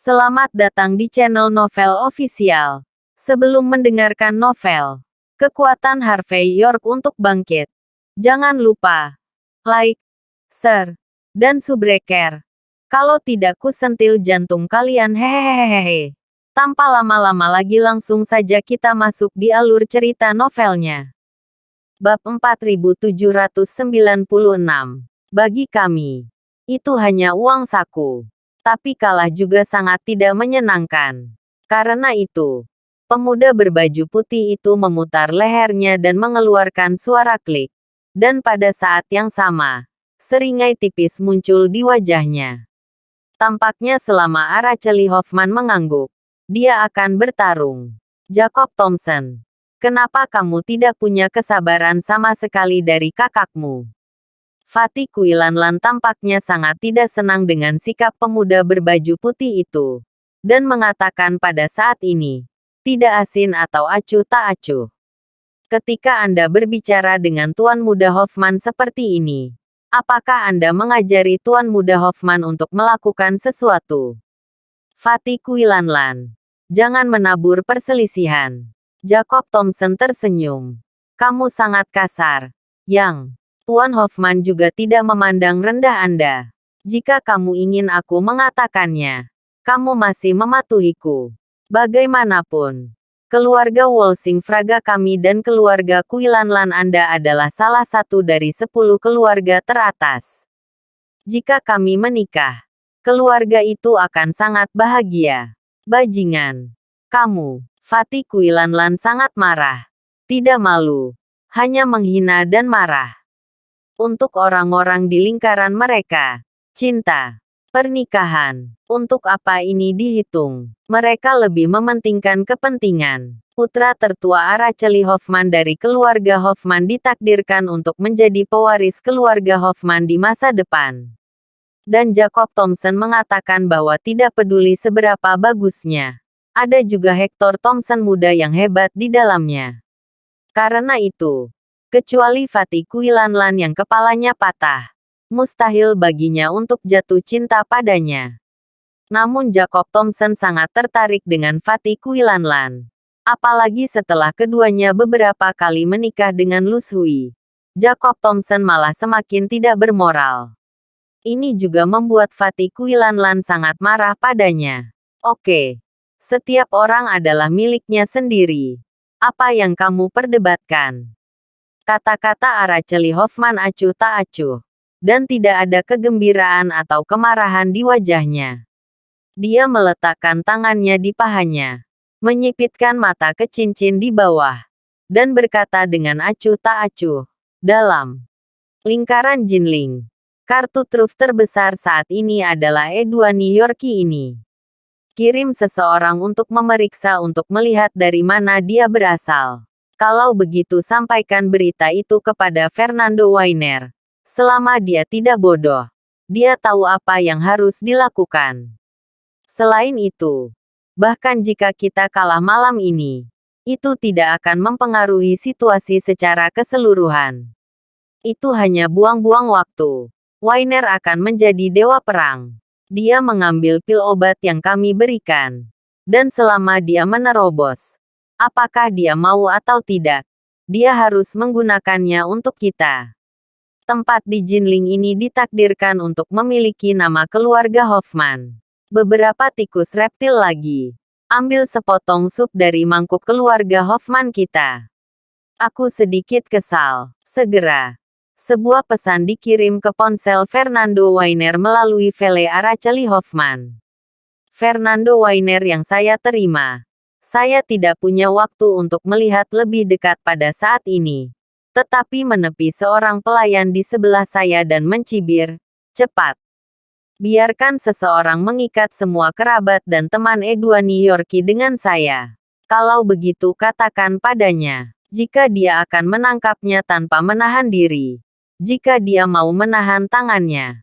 Selamat datang di channel Novel Official. Sebelum mendengarkan novel Kekuatan Harvey York untuk Bangkit, jangan lupa like, share, dan subscribe. Kalau tidak kusentil jantung kalian hehehehe. Tanpa lama-lama lagi langsung saja kita masuk di alur cerita novelnya. Bab 4796. Bagi kami, itu hanya uang saku. Tapi kalah juga sangat tidak menyenangkan. Karena itu, pemuda berbaju putih itu memutar lehernya dan mengeluarkan suara klik. Dan pada saat yang sama, seringai tipis muncul di wajahnya. Tampaknya selama Araceli Hoffman mengangguk, dia akan bertarung. Jacob Thompson, kenapa kamu tidak punya kesabaran sama sekali dari kakakmu? Fatih Kuilanlan tampaknya sangat tidak senang dengan sikap pemuda berbaju putih itu. Dan mengatakan pada saat ini, tidak asin atau acuh tak acuh. Ketika Anda berbicara dengan Tuan Muda Hoffman seperti ini, apakah Anda mengajari Tuan Muda Hoffman untuk melakukan sesuatu? Fatih Kuilanlan, jangan menabur perselisihan. Jacob Thompson tersenyum. Kamu sangat kasar, Yang. Tuan Hoffman juga tidak memandang rendah Anda. Jika kamu ingin aku mengatakannya, kamu masih mematuhiku. Bagaimanapun, keluarga Wolsing Fraga kami dan keluarga Kuilanlan Anda adalah salah satu dari 10 keluarga teratas. Jika kami menikah, keluarga itu akan sangat bahagia. Bajingan. Kamu, Fatih Kuilanlan sangat marah. Tidak malu, hanya menghina dan marah. Untuk orang-orang di lingkaran mereka, cinta, pernikahan, untuk apa ini dihitung? Mereka lebih mementingkan kepentingan. Putra tertua Araceli Hoffman dari keluarga Hoffman ditakdirkan untuk menjadi pewaris keluarga Hoffman di masa depan. Dan Jacob Thompson mengatakan bahwa tidak peduli seberapa bagusnya, ada juga Hector Thompson muda yang hebat di dalamnya. Karena itu, kecuali Fatih Kuilanlan yang kepalanya patah, mustahil baginya untuk jatuh cinta padanya. Namun Jacob Thompson sangat tertarik dengan Fatih Kuilanlan. Apalagi setelah keduanya beberapa kali menikah dengan Lu Shui. Jacob Thompson malah semakin tidak bermoral. Ini juga membuat Fatih Kuilanlan sangat marah padanya. Oke, setiap orang adalah miliknya sendiri. Apa yang kamu perdebatkan? Kata-kata Araceli Hoffman acuh tak acuh. Dan tidak ada kegembiraan atau kemarahan di wajahnya. Dia meletakkan tangannya di pahanya. Menyipitkan mata ke cincin di bawah. Dan berkata dengan acuh tak acuh. Dalam lingkaran Jinling, kartu truf terbesar saat ini adalah E2 New Yorkie ini. Kirim seseorang untuk memeriksa untuk melihat dari mana dia berasal. Kalau begitu sampaikan berita itu kepada Fernando Weiner. Selama dia tidak bodoh, dia tahu apa yang harus dilakukan. Selain itu, bahkan jika kita kalah malam ini, itu tidak akan mempengaruhi situasi secara keseluruhan. Itu hanya buang-buang waktu. Weiner akan menjadi dewa perang. Dia mengambil pil obat yang kami berikan. Dan selama dia menerobos, apakah dia mau atau tidak, dia harus menggunakannya untuk kita. Tempat di Jinling ini ditakdirkan untuk memiliki nama keluarga Hoffman. Beberapa tikus reptil lagi. Ambil sepotong sup dari mangkuk keluarga Hoffman kita. Aku sedikit kesal. Segera. Sebuah pesan dikirim ke ponsel Fernando Weiner melalui Vele Araceli Hoffman. Fernando Weiner yang saya terima. Saya tidak punya waktu untuk melihat lebih dekat pada saat ini. Tetapi menepi seorang pelayan di sebelah saya dan mencibir, cepat. Biarkan seseorang mengikat semua kerabat dan teman E2 New Yorkie dengan saya. Kalau begitu katakan padanya, jika dia akan menangkapnya tanpa menahan diri. Jika dia mau menahan tangannya,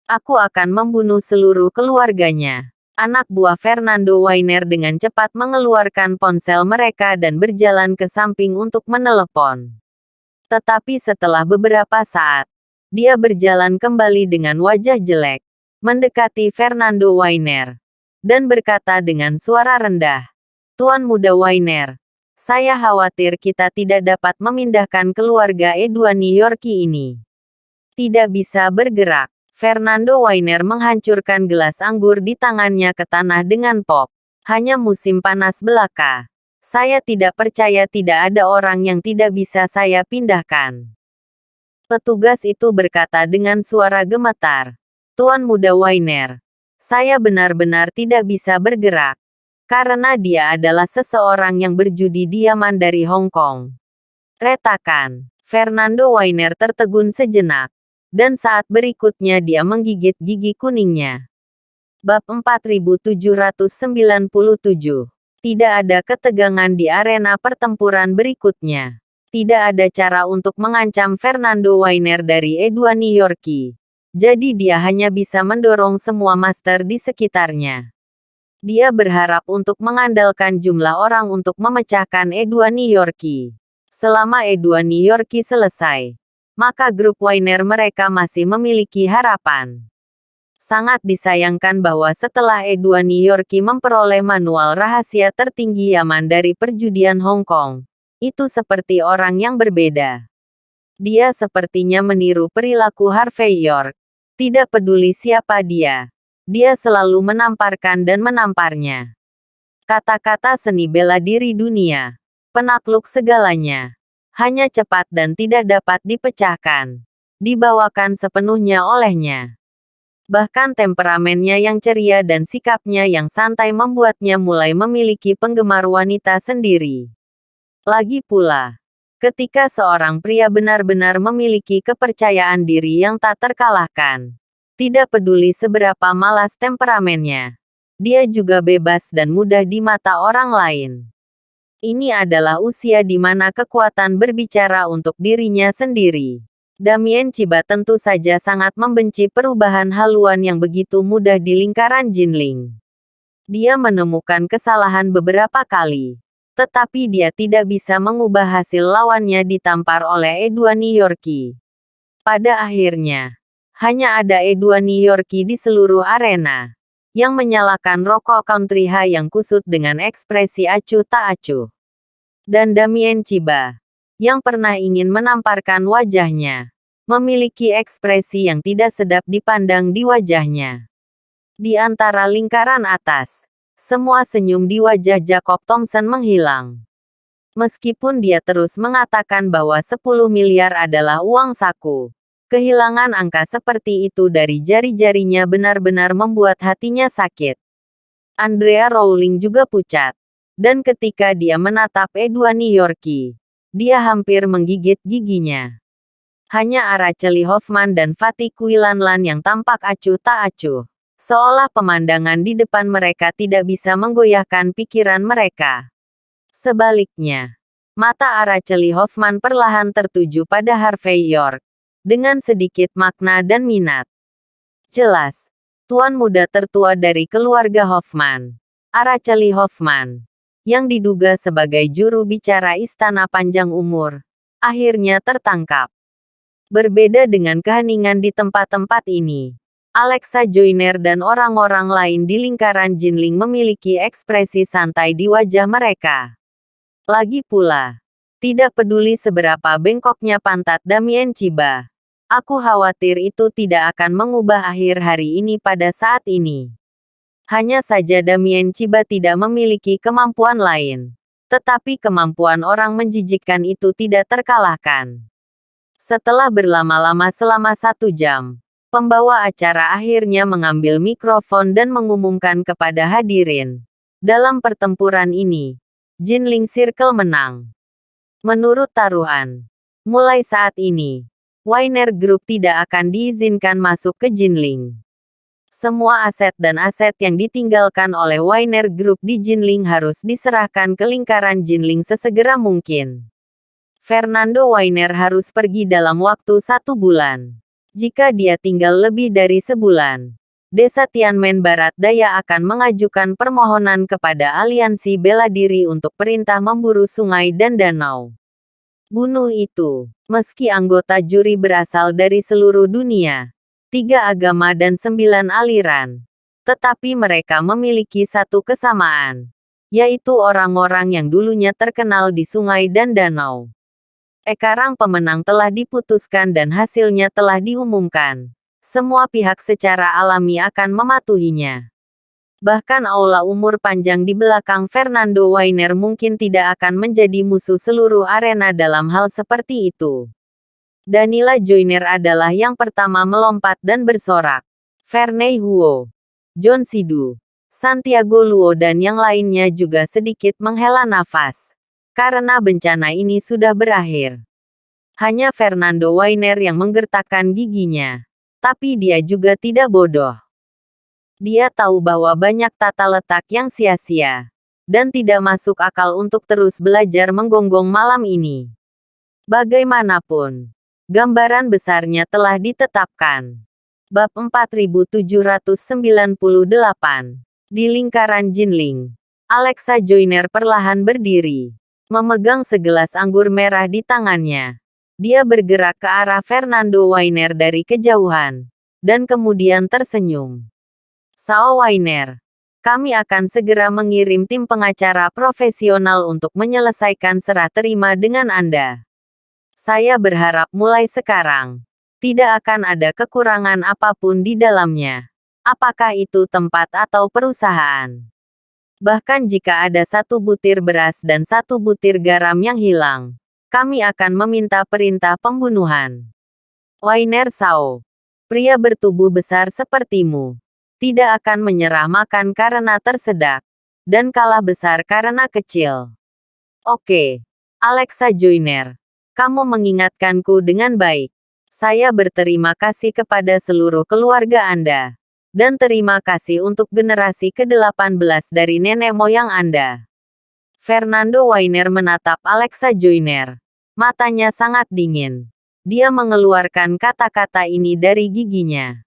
aku akan membunuh seluruh keluarganya. Anak buah Fernando Weiner dengan cepat mengeluarkan ponsel mereka dan berjalan ke samping untuk menelepon. Tetapi setelah beberapa saat, dia berjalan kembali dengan wajah jelek, mendekati Fernando Weiner. dan berkata dengan suara rendah, "Tuan Muda Wainer, saya khawatir kita tidak dapat memindahkan keluarga Edwani Yorkie ini. Tidak bisa bergerak." Fernando Wainer menghancurkan gelas anggur di tangannya ke tanah dengan pop. "Hanya musim panas belaka. Saya tidak percaya tidak ada orang yang tidak bisa saya pindahkan." Petugas itu berkata dengan suara gemetar, "Tuan Muda Wainer, saya benar-benar tidak bisa bergerak. Karena dia adalah seseorang yang berjudi diaman dari Hong Kong." Retakan. Fernando Wainer tertegun sejenak. Dan saat berikutnya dia menggigit gigi kuningnya. Bab 4797. Tidak ada ketegangan di arena pertempuran berikutnya. Tidak ada cara untuk mengancam Fernando Wainer dari Edwani Yorkie. Jadi dia hanya bisa mendorong semua master di sekitarnya. Dia berharap untuk mengandalkan jumlah orang untuk memecahkan Edwani Yorkie. Selama Edwani Yorkie selesai, maka grup Wainer mereka masih memiliki harapan. Sangat disayangkan bahwa setelah Edwani Yorkie memperoleh manual rahasia tertinggi Yaman dari perjudian Hong Kong, itu seperti orang yang berbeda. Dia sepertinya meniru perilaku Harvey York. Tidak peduli siapa dia selalu menamparkan dan menamparnya. Kata-kata seni bela diri dunia, penakluk segalanya, hanya cepat dan tidak dapat dipecahkan. Dibawakan sepenuhnya olehnya. Bahkan temperamennya yang ceria dan sikapnya yang santai membuatnya mulai memiliki penggemar wanita sendiri. Lagi pula, ketika seorang pria benar-benar memiliki kepercayaan diri yang tak terkalahkan, tidak peduli seberapa malas temperamennya, dia juga bebas dan mudah di mata orang lain. Ini adalah usia di mana kekuatan berbicara untuk dirinya sendiri. Damien Chiba tentu saja sangat membenci perubahan haluan yang begitu mudah di lingkaran Jinling. Dia menemukan kesalahan beberapa kali, tetapi dia tidak bisa mengubah hasil lawannya ditampar oleh Edwani Yorkie. Pada akhirnya, hanya ada Edwani Yorkie di seluruh arena yang menyalakan rokok country high yang kusut dengan ekspresi acuh tak acuh. Dan Damien Chiba, yang pernah ingin menamparkan wajahnya, memiliki ekspresi yang tidak sedap dipandang di wajahnya. Di antara lingkaran atas, semua senyum di wajah Jacob Thompson menghilang. Meskipun dia terus mengatakan bahwa 10 miliar adalah uang saku, kehilangan angka seperti itu dari jari-jarinya benar-benar membuat hatinya sakit. Andrea Rowling juga pucat. Dan ketika dia menatap Edwani Yorkie, dia hampir menggigit giginya. Hanya Araceli Hoffman dan Fatih Kuilanlan yang tampak acuh tak acuh. Seolah pemandangan di depan mereka tidak bisa menggoyahkan pikiran mereka. Sebaliknya, mata Araceli Hoffman perlahan tertuju pada Harvey York, dengan sedikit makna dan minat. Jelas, tuan muda tertua dari keluarga Hoffman, Araceli Hoffman, yang diduga sebagai juru bicara istana panjang umur, akhirnya tertangkap. Berbeda dengan keheningan di tempat-tempat ini, Alexa Joyner dan orang-orang lain di lingkaran Jinling memiliki ekspresi santai di wajah mereka. Lagi pula, tidak peduli seberapa bengkoknya pantat Damien Chiba, aku khawatir itu tidak akan mengubah akhir hari ini pada saat ini. Hanya saja Damien Chiba tidak memiliki kemampuan lain. Tetapi kemampuan orang menjijikkan itu tidak terkalahkan. Setelah berlama-lama selama 1 jam, pembawa acara akhirnya mengambil mikrofon dan mengumumkan kepada hadirin. Dalam pertempuran ini, Jinling Circle menang. Menurut taruhan, mulai saat ini, Wainer Group tidak akan diizinkan masuk ke Jinling. Semua aset dan aset yang ditinggalkan oleh Wainer Group di Jinling harus diserahkan ke lingkaran Jinling sesegera mungkin. Fernando Wainer harus pergi dalam waktu 1 bulan. Jika dia tinggal lebih dari sebulan, Desa Tianmen Barat Daya akan mengajukan permohonan kepada Aliansi Bela Diri untuk perintah memburu sungai dan danau. Bunuh itu. Meski anggota juri berasal dari seluruh dunia, 3 agama dan 9 aliran, Tetapi mereka memiliki satu kesamaan, yaitu orang-orang yang dulunya terkenal di sungai dan danau. Sekarang pemenang telah diputuskan dan hasilnya telah diumumkan. Semua pihak secara alami akan mematuhinya. Bahkan aula umur panjang di belakang Fernando Wainer mungkin tidak akan menjadi musuh seluruh arena dalam hal seperti itu. Danila Joyner adalah yang pertama melompat dan bersorak. Verne Huo, John Sidu, Santiago Luo dan yang lainnya juga sedikit menghela nafas. Karena bencana ini sudah berakhir. Hanya Fernando Wainer yang menggertakkan giginya. Tapi dia juga tidak bodoh. Dia tahu bahwa banyak tata letak yang sia-sia. Dan tidak masuk akal untuk terus belajar menggonggong malam ini. Bagaimanapun, gambaran besarnya telah ditetapkan. Bab 4798. Di lingkaran Jinling. Alexa Joyner perlahan berdiri. Memegang segelas anggur merah di tangannya. Dia bergerak ke arah Fernando Wainer dari kejauhan. Dan kemudian tersenyum. Sao Wainer, kami akan segera mengirim tim pengacara profesional untuk menyelesaikan serah terima dengan Anda. Saya berharap mulai sekarang, tidak akan ada kekurangan apapun di dalamnya. Apakah itu tempat atau perusahaan? Bahkan jika ada satu butir beras dan satu butir garam yang hilang, kami akan meminta perintah pembunuhan. Wainer Sao, pria bertubuh besar sepertimu, tidak akan menyerah makan karena tersedak, dan kalah besar karena kecil. Oke, Alexa Joyner, kamu mengingatkanku dengan baik. Saya berterima kasih kepada seluruh keluarga Anda. Dan terima kasih untuk generasi ke-18 dari nenek moyang Anda. Fernando Wainer menatap Alexa Joyner. Matanya sangat dingin. Dia mengeluarkan kata-kata ini dari giginya.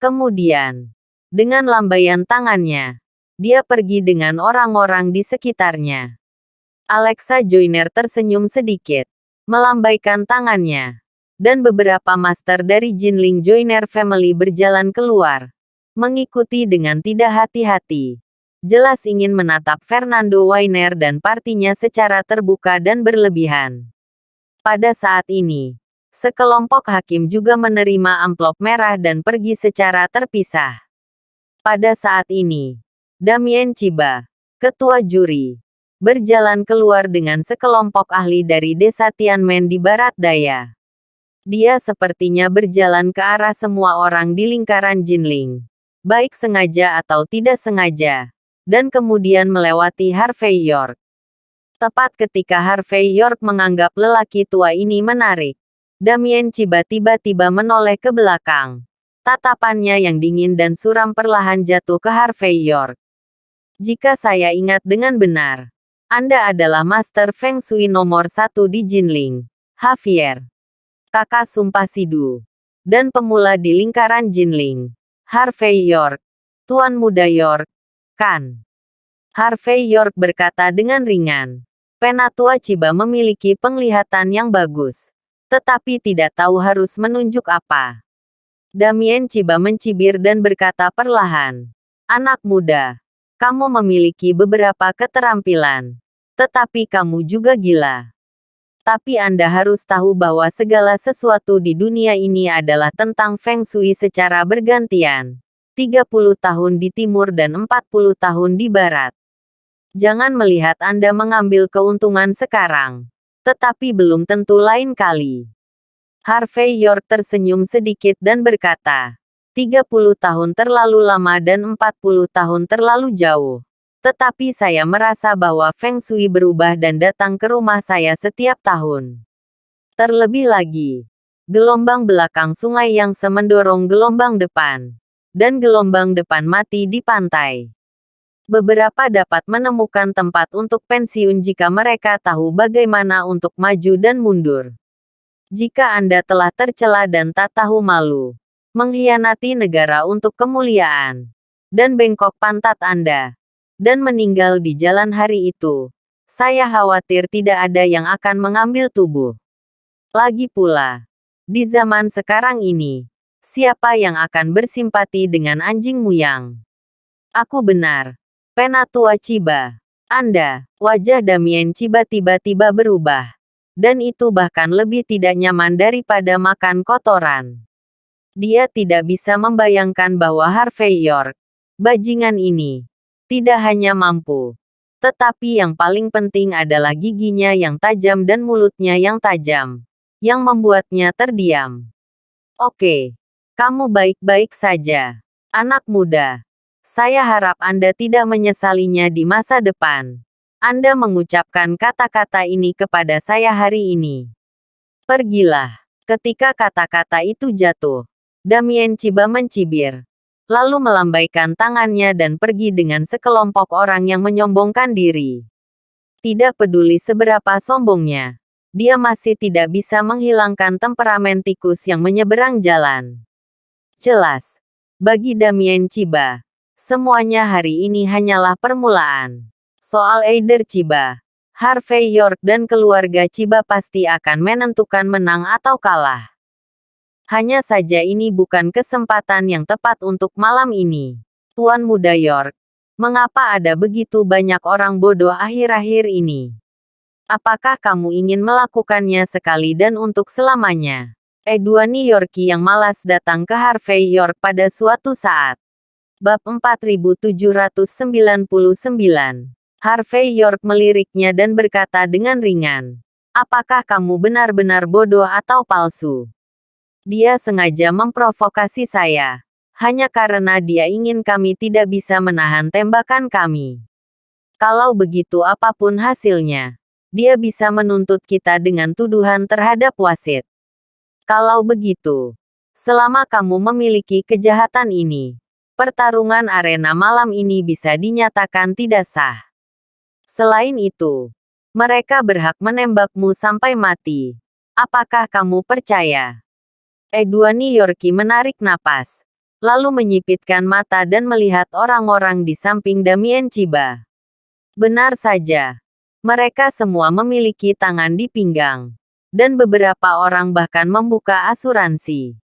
Kemudian, dengan lambaian tangannya, dia pergi dengan orang-orang di sekitarnya. Alexa Joyner tersenyum sedikit, melambaikan tangannya, dan beberapa master dari Jinling Joyner Family berjalan keluar, mengikuti dengan tidak hati-hati. Jelas ingin menatap Fernando Wainer dan partinya secara terbuka dan berlebihan. Pada saat ini, sekelompok hakim juga menerima amplop merah dan pergi secara terpisah. Pada saat ini, Damien Chiba, ketua juri, berjalan keluar dengan sekelompok ahli dari desa Tianmen di barat daya. Dia sepertinya berjalan ke arah semua orang di lingkaran Jinling, baik sengaja atau tidak sengaja, dan kemudian melewati Harvey York. Tepat ketika Harvey York menganggap lelaki tua ini menarik, Damien Chiba tiba-tiba menoleh ke belakang. Tatapannya yang dingin dan suram perlahan jatuh ke Harvey York. Jika saya ingat dengan benar, Anda adalah Master Feng Shui nomor 1 di Jinling, Javier. Kakak Sumpah Sidu. Dan pemula di lingkaran Jinling, Harvey York. Tuan Muda York, kan? Harvey York berkata dengan ringan. Penatua Chiba memiliki penglihatan yang bagus, tetapi tidak tahu harus menunjuk apa. Damien Chiba mencibir dan berkata perlahan, "Anak muda, kamu memiliki beberapa keterampilan, tetapi kamu juga gila. Tapi Anda harus tahu bahwa segala sesuatu di dunia ini adalah tentang Feng Shui secara bergantian. 30 tahun di timur dan 40 tahun di barat. Jangan melihat Anda mengambil keuntungan sekarang, tetapi belum tentu lain kali." Harvey York tersenyum sedikit dan berkata, 30 tahun terlalu lama dan 40 tahun terlalu jauh. Tetapi saya merasa bahwa Feng Shui berubah dan datang ke rumah saya setiap tahun. Terlebih lagi, gelombang belakang sungai yang mendorong gelombang depan. Dan gelombang depan mati di pantai. Beberapa dapat menemukan tempat untuk pensiun jika mereka tahu bagaimana untuk maju dan mundur. Jika Anda telah tercela dan tak tahu malu, mengkhianati negara untuk kemuliaan, dan bengkok pantat Anda, dan meninggal di jalan hari itu, saya khawatir tidak ada yang akan mengambil tubuh. Lagi pula, di zaman sekarang ini, siapa yang akan bersimpati dengan anjing Muyang? Aku benar. Penatua Chiba. Anda, wajah Damien Chiba tiba-tiba berubah. Dan itu bahkan lebih tidak nyaman daripada makan kotoran. Dia tidak bisa membayangkan bahwa Harvey York, bajingan ini, tidak hanya mampu. Tetapi yang paling penting adalah giginya yang tajam dan mulutnya yang tajam. Yang membuatnya terdiam. Oke. Kamu baik-baik saja. Anak muda. Saya harap Anda tidak menyesalinya di masa depan. Anda mengucapkan kata-kata ini kepada saya hari ini. Pergilah. Ketika kata-kata itu jatuh, Damien Chiba mencibir. Lalu melambaikan tangannya dan pergi dengan sekelompok orang yang menyombongkan diri. Tidak peduli seberapa sombongnya, dia masih tidak bisa menghilangkan temperamen tikus yang menyeberang jalan. Jelas. Bagi Damien Chiba, semuanya hari ini hanyalah permulaan. Soal Eider Chiba, Harvey York dan keluarga Chiba pasti akan menentukan menang atau kalah. Hanya saja ini bukan kesempatan yang tepat untuk malam ini. Tuan Muda York, mengapa ada begitu banyak orang bodoh akhir-akhir ini? Apakah kamu ingin melakukannya sekali dan untuk selamanya? Edwani Yorkie yang malas datang ke Harvey York pada suatu saat. Bab 4799. Harvey York meliriknya dan berkata dengan ringan. Apakah kamu benar-benar bodoh atau palsu? Dia sengaja memprovokasi saya. Hanya karena dia ingin kami tidak bisa menahan tembakan kami. Kalau begitu apapun hasilnya, dia bisa menuntut kita dengan tuduhan terhadap wasit. Kalau begitu, selama kamu memiliki kejahatan ini, pertarungan arena malam ini bisa dinyatakan tidak sah. Selain itu, mereka berhak menembakmu sampai mati. Apakah kamu percaya? Edwani Yorkie menarik napas, lalu menyipitkan mata dan melihat orang-orang di samping Damien Chiba. Benar saja. Mereka semua memiliki tangan di pinggang. Dan beberapa orang bahkan membuka asuransi.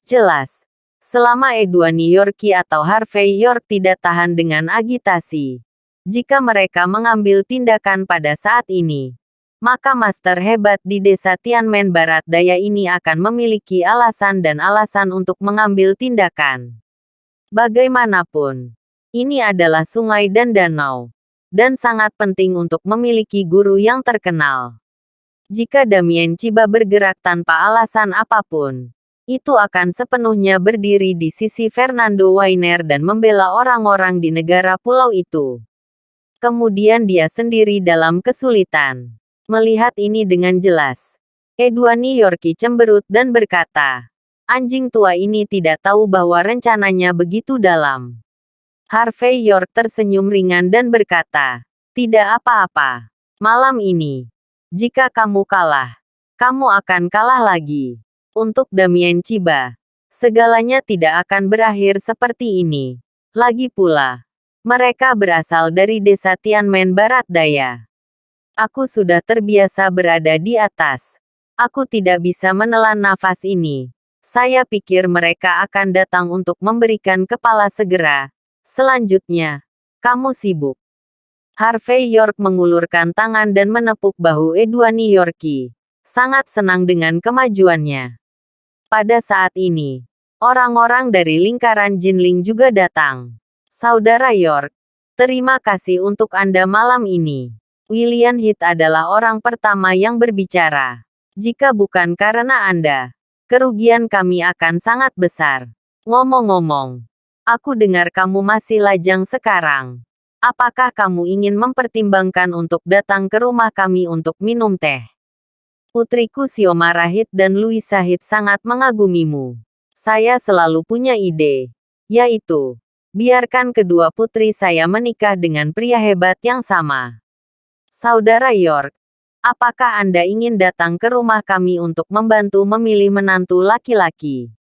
Jelas. Selama Edwani Yorkie atau Harvey York tidak tahan dengan agitasi. Jika mereka mengambil tindakan pada saat ini, maka master hebat di desa Tianmen Barat Daya ini akan memiliki alasan dan alasan untuk mengambil tindakan. Bagaimanapun, ini adalah sungai dan danau. Dan sangat penting untuk memiliki guru yang terkenal. Jika Damien Chiba bergerak tanpa alasan apapun, itu akan sepenuhnya berdiri di sisi Fernando Weiner dan membela orang-orang di negara pulau itu. Kemudian dia sendiri dalam kesulitan. Melihat ini dengan jelas, Edwani Yorkie cemberut dan berkata, anjing tua ini tidak tahu bahwa rencananya begitu dalam. Harvey York tersenyum ringan dan berkata, tidak apa-apa. Malam ini, jika kamu kalah, kamu akan kalah lagi. Untuk Damien Chiba, segalanya tidak akan berakhir seperti ini. Lagi pula, mereka berasal dari desa Tianmen Barat Daya. Aku sudah terbiasa berada di atas. Aku tidak bisa menelan nafas ini. Saya pikir mereka akan datang untuk memberikan kepala segera. Selanjutnya, kamu sibuk. Harvey York mengulurkan tangan dan menepuk bahu Edwani Yorkie. Sangat senang dengan kemajuannya. Pada saat ini, orang-orang dari lingkaran Jinling juga datang. Saudara York, terima kasih untuk Anda malam ini. William Heath adalah orang pertama yang berbicara. Jika bukan karena Anda, kerugian kami akan sangat besar. Ngomong-ngomong, aku dengar kamu masih lajang sekarang. Apakah kamu ingin mempertimbangkan untuk datang ke rumah kami untuk minum teh? Putriku Xiomara Heath dan Louisa Heath sangat mengagumimu. Saya selalu punya ide, yaitu, biarkan kedua putri saya menikah dengan pria hebat yang sama. Saudara York, apakah Anda ingin datang ke rumah kami untuk membantu memilih menantu laki-laki?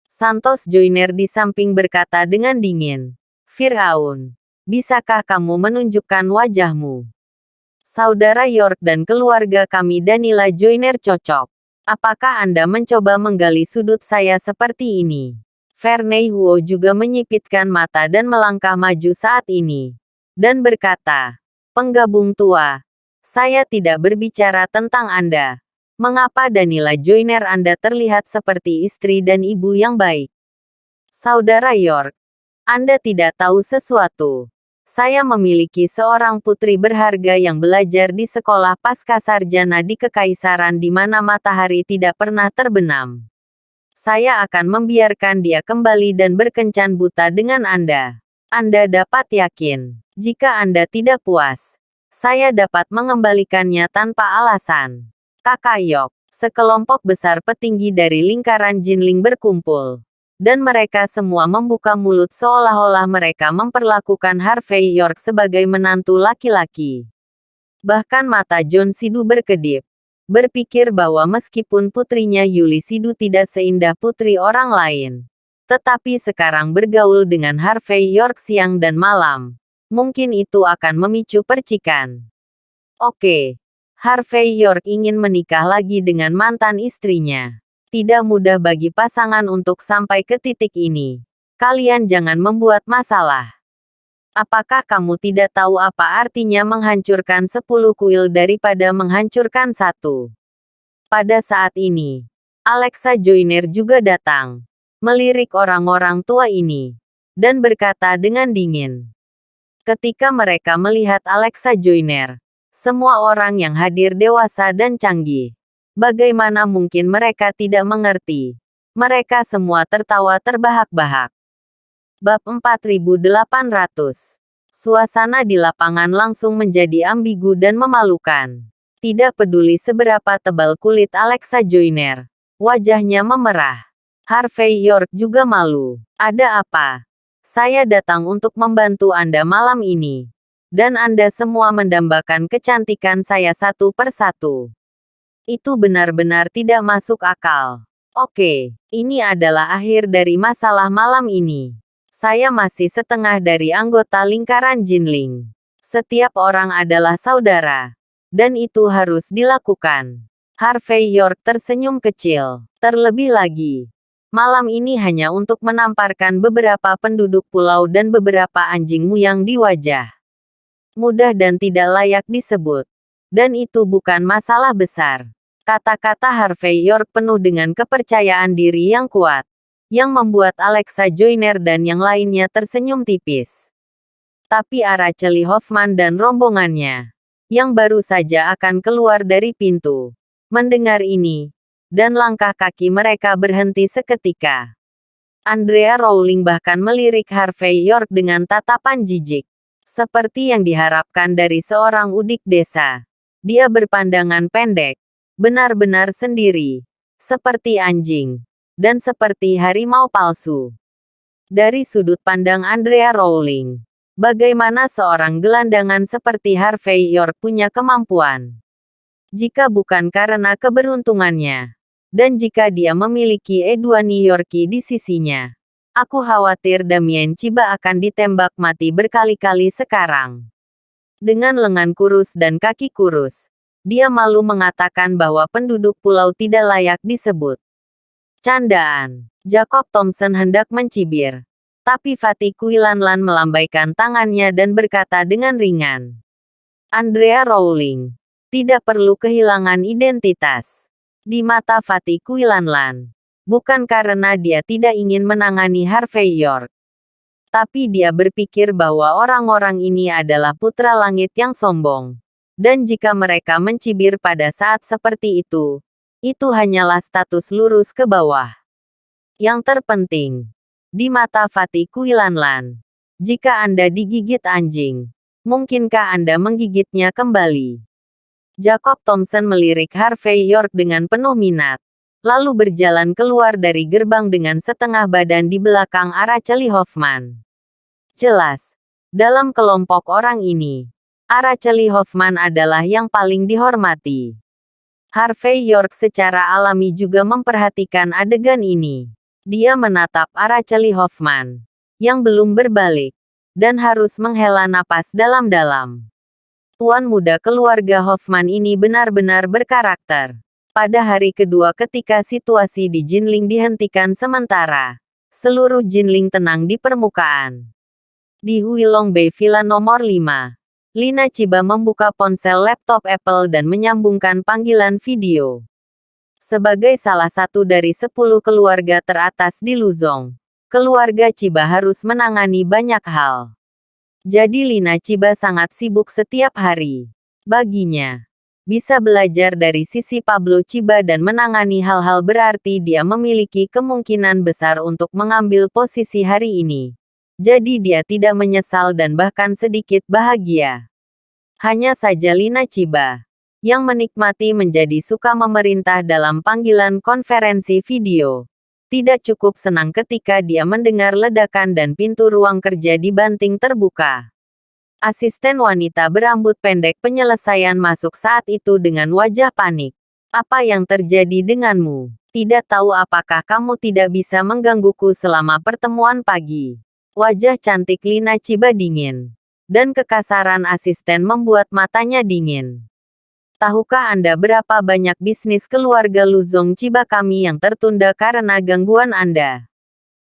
Santos Joyner di samping berkata dengan dingin. Firaun, bisakah kamu menunjukkan wajahmu? Saudara York dan keluarga kami Danila Joyner cocok. Apakah Anda mencoba menggali sudut saya seperti ini? Vernei Huo juga menyipitkan mata dan melangkah maju saat ini. Dan berkata, penggabung tua, saya tidak berbicara tentang Anda. Mengapa Danila Joyner Anda terlihat seperti istri dan ibu yang baik? Saudara York, Anda tidak tahu sesuatu. Saya memiliki seorang putri berharga yang belajar di sekolah pascasarjana di Kekaisaran di mana matahari tidak pernah terbenam. Saya akan membiarkan dia kembali dan berkencan buta dengan Anda. Anda dapat yakin, jika Anda tidak puas, saya dapat mengembalikannya tanpa alasan. Kakak Yok, sekelompok besar petinggi dari lingkaran Jinling berkumpul. Dan mereka semua membuka mulut seolah-olah mereka memperlakukan Harvey York sebagai menantu laki-laki. Bahkan mata John Sidu berkedip. Berpikir bahwa meskipun putrinya Yuli Sidu tidak seindah putri orang lain, tetapi sekarang bergaul dengan Harvey York siang dan malam, mungkin itu akan memicu percikan. Oke, Harvey York ingin menikah lagi dengan mantan istrinya. Tidak mudah bagi pasangan untuk sampai ke titik ini. Kalian jangan membuat masalah. Apakah kamu tidak tahu apa artinya menghancurkan 10 kuil daripada menghancurkan satu? Pada saat ini, Alexa Joyner juga datang, melirik orang-orang tua ini, dan berkata dengan dingin. Ketika mereka melihat Alexa Joyner, semua orang yang hadir dewasa dan canggih. Bagaimana mungkin mereka tidak mengerti? Mereka semua tertawa terbahak-bahak. Bab 4800. Suasana di lapangan langsung menjadi ambigu dan memalukan. Tidak peduli seberapa tebal kulit Alexa Joyner, wajahnya memerah. Harvey York juga malu. Ada apa? Saya datang untuk membantu Anda malam ini. Dan Anda semua mendambakan kecantikan saya satu persatu. Itu benar-benar tidak masuk akal. Oke, ini adalah akhir dari masalah malam ini. Saya masih setengah dari anggota lingkaran Jinling. Setiap orang adalah saudara. Dan itu harus dilakukan. Harvey York tersenyum kecil. Terlebih lagi, malam ini hanya untuk menamparkan beberapa penduduk pulau dan beberapa anjingmu yang di wajah. Mudah dan tidak layak disebut. Dan itu bukan masalah besar. Kata-kata Harvey York penuh dengan kepercayaan diri yang kuat, yang membuat Alexa Joyner dan yang lainnya tersenyum tipis. Tapi Araceli Hoffman dan rombongannya, yang baru saja akan keluar dari pintu, mendengar ini, dan langkah kaki mereka berhenti seketika. Andrea Rowling bahkan melirik Harvey York dengan tatapan jijik. Seperti yang diharapkan dari seorang udik desa. Dia berpandangan pendek, benar-benar sendiri, seperti anjing, dan seperti harimau palsu. Dari sudut pandang Andrea Rowling, bagaimana seorang gelandangan seperti Harvey York punya kemampuan? Jika bukan karena keberuntungannya, dan jika dia memiliki Edwani Yorkie di sisinya, aku khawatir Damien Chiba akan ditembak mati berkali-kali sekarang. Dengan lengan kurus dan kaki kurus, dia malu mengatakan bahwa penduduk pulau tidak layak disebut. Candaan. Jacob Thompson hendak mencibir. Tapi Fatih Kuilanlan melambaikan tangannya dan berkata dengan ringan. Andrea Rowling. Tidak perlu kehilangan identitas. Di mata Fatih Kuilanlan. Bukan karena dia tidak ingin menangani Harvey York. Tapi dia berpikir bahwa orang-orang ini adalah putra langit yang sombong. Dan jika mereka mencibir pada saat seperti itu hanyalah status lurus ke bawah. Yang terpenting, di mata Fatih Kuilanlan, jika Anda digigit anjing, mungkinkah Anda menggigitnya kembali? Jacob Thompson melirik Harvey York dengan penuh minat, lalu berjalan keluar dari gerbang dengan setengah badan di belakang Araceli Hoffman. Jelas, dalam kelompok orang ini, Araceli Hoffman adalah yang paling dihormati. Harvey York secara alami juga memperhatikan adegan ini. Dia menatap Araceli Hoffman, yang belum berbalik, dan harus menghela napas dalam-dalam. Tuan muda keluarga Hoffman ini benar-benar berkarakter. Pada hari kedua ketika situasi di Jinling dihentikan sementara, Seluruh Jinling tenang di permukaan. Di Huilong Bay Villa nomor 5. Lina Chiba membuka ponsel laptop Apple dan menyambungkan panggilan video. Sebagai salah satu dari 10 keluarga teratas di Luzong, keluarga Chiba harus menangani banyak hal. Jadi Lina Chiba sangat sibuk setiap hari. Baginya, bisa belajar dari sisi Pablo Chiba dan menangani hal-hal berarti dia memiliki kemungkinan besar untuk mengambil posisi hari ini. Jadi dia tidak menyesal dan bahkan sedikit bahagia. Hanya saja Lina Chiba yang menikmati menjadi suka memerintah dalam panggilan konferensi video. Tidak cukup senang ketika dia mendengar ledakan dan pintu ruang kerja dibanting terbuka. Asisten wanita berambut pendek penyelesaian masuk saat itu dengan wajah panik. Apa yang terjadi denganmu? Tidak tahu apakah kamu tidak bisa menggangguku selama pertemuan pagi. Wajah cantik Lina Chiba dingin. Dan kekasaran asisten membuat matanya dingin. Tahukah Anda berapa banyak bisnis keluarga Luzong Chiba kami yang tertunda karena gangguan Anda?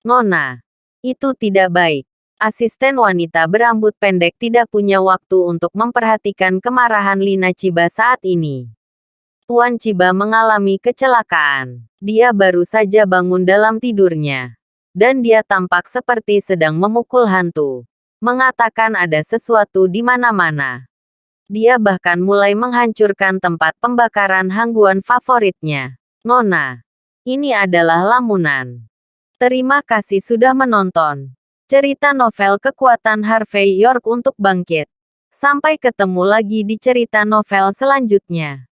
Nona, itu tidak baik. Asisten wanita berambut pendek tidak punya waktu untuk memperhatikan kemarahan Lina Chiba saat ini. Tuan Chiba mengalami kecelakaan. Dia baru saja bangun dalam tidurnya. Dan dia tampak seperti sedang memukul hantu. Mengatakan ada sesuatu di mana-mana. Dia bahkan mulai menghancurkan tempat pembakaran hangguan favoritnya. Nona, ini adalah lamunan. Terima kasih sudah menonton. Cerita novel kekuatan Harvey York untuk bangkit. Sampai ketemu lagi di cerita novel selanjutnya.